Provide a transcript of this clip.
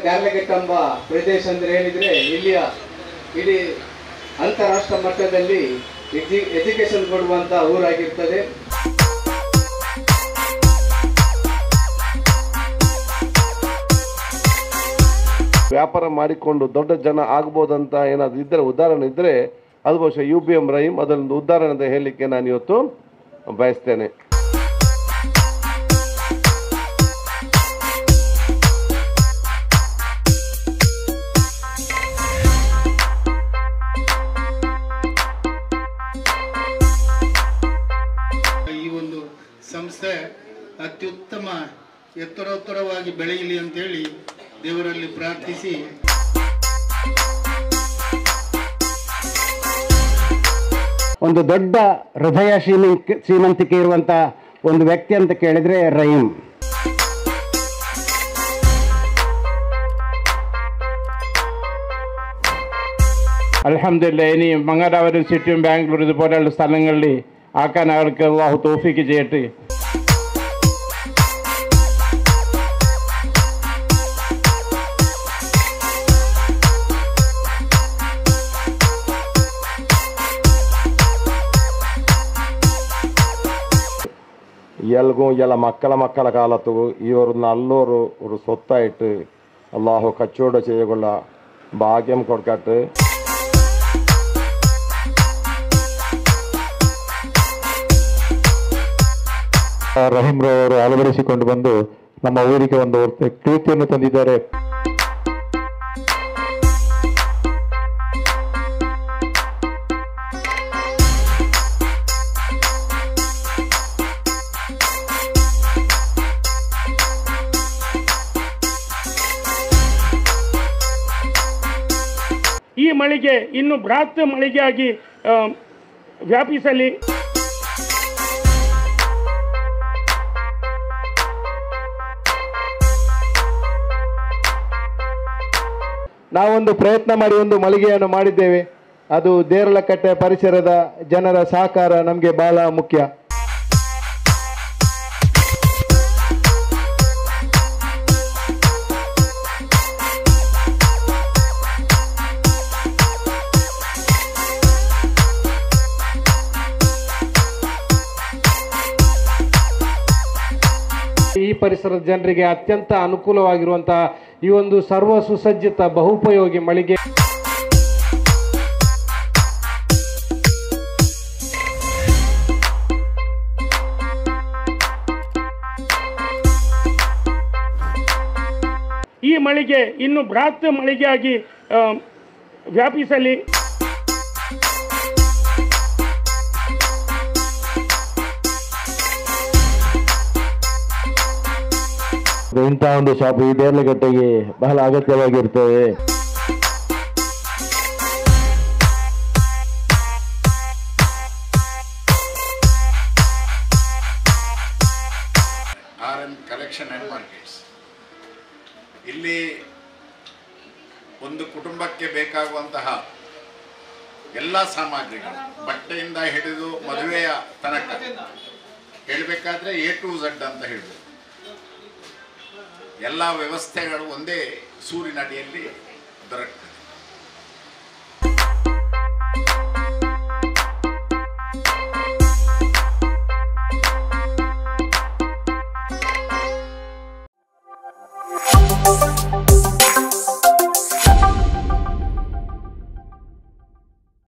ಗಾರ್ಲಗೆಟ್ಟೆಂಬ ಪ್ರದೇಶ ಅಂದ್ರೆ ಹೇಳಿದ್ರೆ ಇಲ್ಲಿಯ ಇಡೀ ಅಂತಾರಾಷ್ಟ್ರ ಮಟ್ಟದಲ್ಲಿ ಎಜುಕೇಶನ್ ಕೊಡುವಂತ ಊರಾಗಿರ್ತದೆ. ವ್ಯಾಪಾರ ಮಾಡಿಕೊಂಡು ದೊಡ್ಡ ಜನ ಆಗ್ಬೋದಂತ ಏನಾದ್ರು ಇದ್ದರೆ ಉದಾಹರಣೆ ಇದ್ದರೆ ಅದು ಬಹುಶಃ UBM ರಹೀಂ ಅದೊಂದು ಉದಾಹರಣೆ ಹೇಳಲಿಕ್ಕೆ ನಾನು ಇವತ್ತು ಬಯಸ್ತೇನೆ. ಸಂಸ್ಥೆ ಅತ್ಯುತ್ತಮ ಎತ್ತರೋತ್ತರವಾಗಿ ಬೆಳೆಯಲಿ ಅಂತೇಳಿ ದೇವರಲ್ಲಿ ಪ್ರಾರ್ಥಿಸಿ ಒಂದು ದೊಡ್ಡ ಹೃದಯ ಶ್ರೀಮಂತಿಕೆ ಇರುವಂಥ ಒಂದು ವ್ಯಕ್ತಿ ಅಂತ ಕೇಳಿದರೆ ರಹೀಂ. അൽഹംദുലില്ലാഹ് ഇനി മങ്ങാടാവൂരും സിറ്റിയും ബാംഗ്ലൂർ ഇതുപോലെയുള്ള സ്ഥലങ്ങളിൽ ആക്കാൻ അവർക്ക് അല്ലാഹു തൗഫീക്ക് ചെയ്യട്ടെ. എൽഗും എല്ല മക്കളെ കാലത്തു ഇവർ നല്ലൊരു ഒരു സ്വത്തായിട്ട് അള്ളാഹു കച്ചവടം ചെയ്യുകൊള്ള ഭാഗ്യം കൊടുക്കട്ടെ. ರಹೀಂರವರು ಅಳವಡಿಸಿಕೊಂಡು ಬಂದು ನಮ್ಮ ಊರಿಗೆ ಒಂದು ಕೀರ್ತಿಯನ್ನು ತಂದಿದ್ದಾರೆ. ಈ ಮಳಿಗೆ ಇನ್ನು ಬೃಹತ್ ಮಳಿಗೆಯಾಗಿ ವ್ಯಾಪಿಸಲಿ. ನಾವೊಂದು ಪ್ರಯತ್ನ ಮಾಡಿ ಒಂದು ಮಳಿಗೆಯನ್ನು ಮಾಡಿದ್ದೇವೆ. ಅದು ದೇರಳಕಟ್ಟೆ ಪರಿಸರದ ಜನರ ಸಹಕಾರ ನಮಗೆ ಬಹಳ ಮುಖ್ಯ. ಈ ಪರಿಸರದ ಜನರಿಗೆ ಅತ್ಯಂತ ಅನುಕೂಲವಾಗಿರುವಂತಹ ಈ ಒಂದು ಸರ್ವ ಸುಸಜ್ಜಿತ ಬಹುಪಯೋಗಿ ಮಳಿಗೆ. ಈ ಮಳಿಗೆ ಇನ್ನು ಬೃಹತ್ ಮಳಿಗೆಯಾಗಿ ವ್ಯಾಪಿಸಲಿ. ಇಂತಹ ಒಂದು ಶಾಪ್ ಈ ದೇರ್ಲಗಟ್ಟೆಗೆ ಬಹಳ ಅಗತ್ಯವಾಗಿರ್ತದೆ. ಕಲೆಕ್ಷನ್ ಅಂಡ್ ಮಾರ್ಕೆಟ್ಸ್ ಇಲ್ಲಿ ಒಂದು ಕುಟುಂಬಕ್ಕೆ ಬೇಕಾಗುವಂತಹ ಎಲ್ಲ ಸಾಮಗ್ರಿಗಳು ಬಟ್ಟೆಯಿಂದ ಹಿಡಿದು ಮದುವೆಯ ತನಕ ಹೇಳಬೇಕಾದ್ರೆ A to Z ಅಂತ ಹೇಳ್ಬೋದು. ಎಲ್ಲ ವ್ಯವಸ್ಥೆಗಳು ಒಂದೇ ಸೂರಿನಡಿಯಲ್ಲಿ ದೊರಕ್ತದೆ.